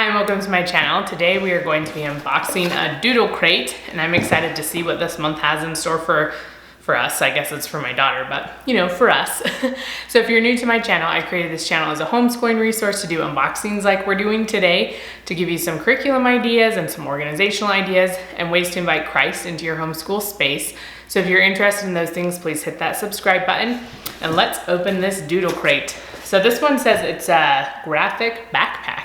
Hi and welcome to my channel. Today we are going to be unboxing a Doodle Crate and I'm excited to see what this month has in store for us. I guess it's for my daughter, but you know, for us. So if you're new to my channel, I created this channel as a homeschooling resource to do unboxings like we're doing today, to give you some curriculum ideas and some organizational ideas and ways to invite Christ into your homeschool space. So if you're interested in those things, please hit that subscribe button and let's open this Doodle Crate. So this one says it's a graphic backpack.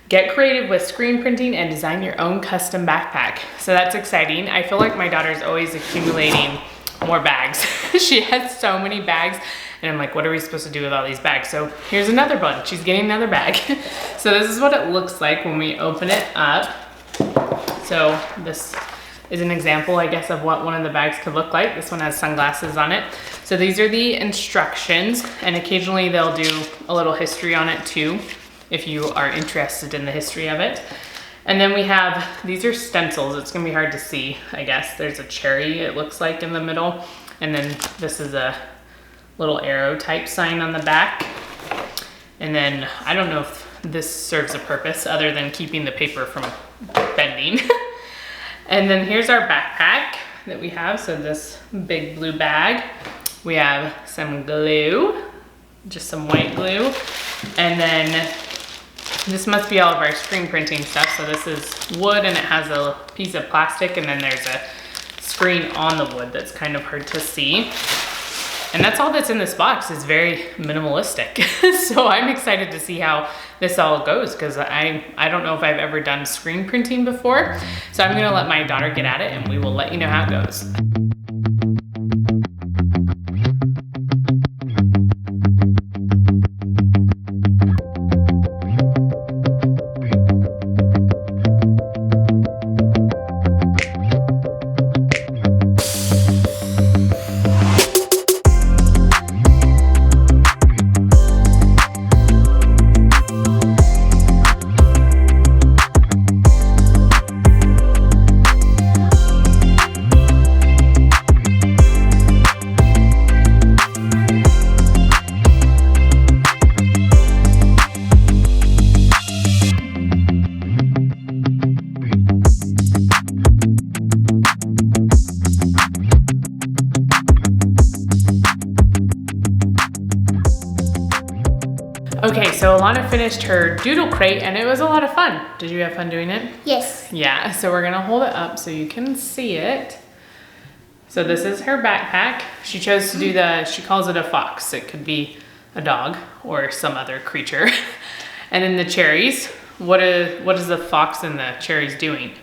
Get creative with screen printing and design your own custom backpack. So that's exciting. I feel like my daughter's always accumulating more bags. She has so many bags and I'm like, what are we supposed to do with all these bags? So here's another one. She's getting another bag. So this is what it looks like when we open it up. So this is an example, I guess, of what one of the bags could look like. This one has sunglasses on it. So these are the instructions and occasionally they'll do a little history on it too, if you are interested in the history of it. And then we have, these are stencils. It's gonna be hard to see, I guess. There's a cherry, it looks like, in the middle. And then this is a little arrow type sign on the back. And then I don't know if this serves a purpose other than keeping the paper from bending. And then here's our backpack that we have. So this big blue bag. We have some glue, just some white glue. And then this must be all of our screen printing stuff. So this is wood and it has a piece of plastic and then there's a screen on the wood that's kind of hard to see. And that's all that's in this box. Is very minimalistic. So I'm excited to see how this all goes because I don't know if I've ever done screen printing before. So I'm gonna let my daughter get at it and we will let you know how it goes. Okay, so Alana finished her Doodle Crate and it was a lot of fun. Did you have fun doing it? Yes. Yeah, so we're gonna hold it up so you can see it. So this is her backpack. She chose to do she calls it a fox. It could be a dog or some other creature. And then the cherries. What is the fox and the cherries doing?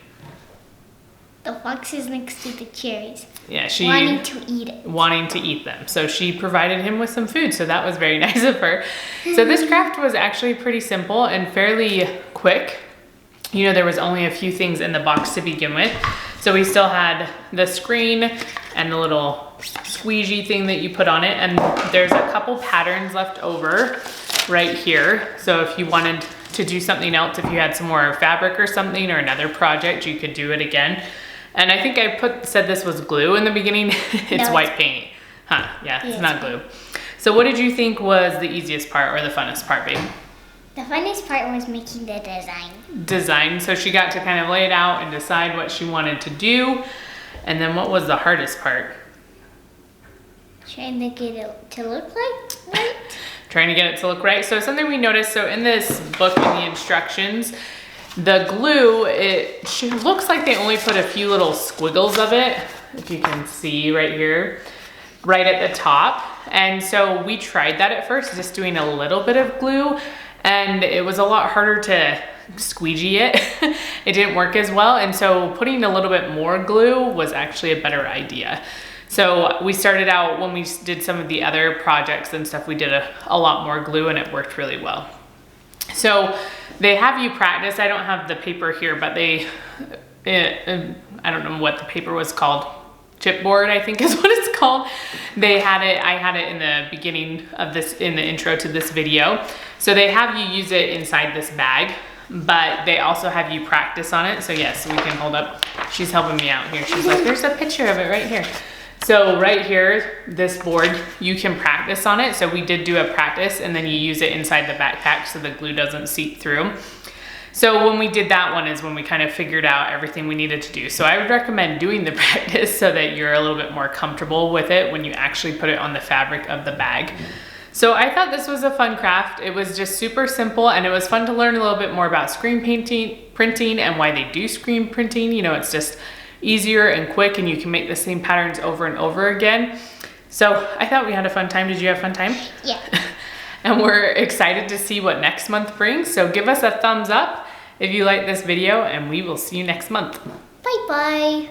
The fox is next to the cherries. Yeah, wanting to eat it. Wanting to eat them. So she provided him with some food, so that was very nice of her. So this craft was actually pretty simple and fairly quick. You know, there was only a few things in the box to begin with. So we still had the screen and the little squeegee thing that you put on it. And there's a couple patterns left over right here. So if you wanted to do something else, if you had some more fabric or something or another project, you could do it again. And I think I said this was glue in the beginning. It's no, white paint. Huh, yeah, it's not glue. So what did you think was the easiest part or the funnest part, babe? The funnest part was making the design. So she got to kind of lay it out and decide what she wanted to do. And then what was the hardest part? Trying to get it to look like right. Trying to get it to look right. So something we noticed, so in this book in the instructions, the glue, it looks like they only put a few little squiggles of it, if you can see right here, right at the top. And so we tried that at first, just doing a little bit of glue, and it was a lot harder to squeegee it. It didn't work as well, and so putting a little bit more glue was actually a better idea. So we started out, when we did some of the other projects and stuff, we did a lot more glue and it worked really well. So they have you practice. I don't have the paper here, but I don't know what the paper was called. Chipboard, I think is what it's called. They had it, I had it in the beginning of this, in the intro to this video. So they have you use it inside this bag, but they also have you practice on it. So yes, we can hold up. She's helping me out here. She's like, there's a picture of it right here. So right here, this board, you can practice on it. So we did do a practice and then you use it inside the backpack so the glue doesn't seep through. So when we did that one is when we kind of figured out everything we needed to do. So I would recommend doing the practice so that you're a little bit more comfortable with it when you actually put it on the fabric of the bag. So I thought this was a fun craft. It was just super simple, and it was fun to learn a little bit more about screen printing and why they do screen printing. You know, it's just easier and quick, and you can make the same patterns over and over again. So I thought we had a fun time. Did you have a fun time? Yeah. And we're excited to see what next month brings. So give us a thumbs up if you like this video, and we will see you next month. Bye-bye.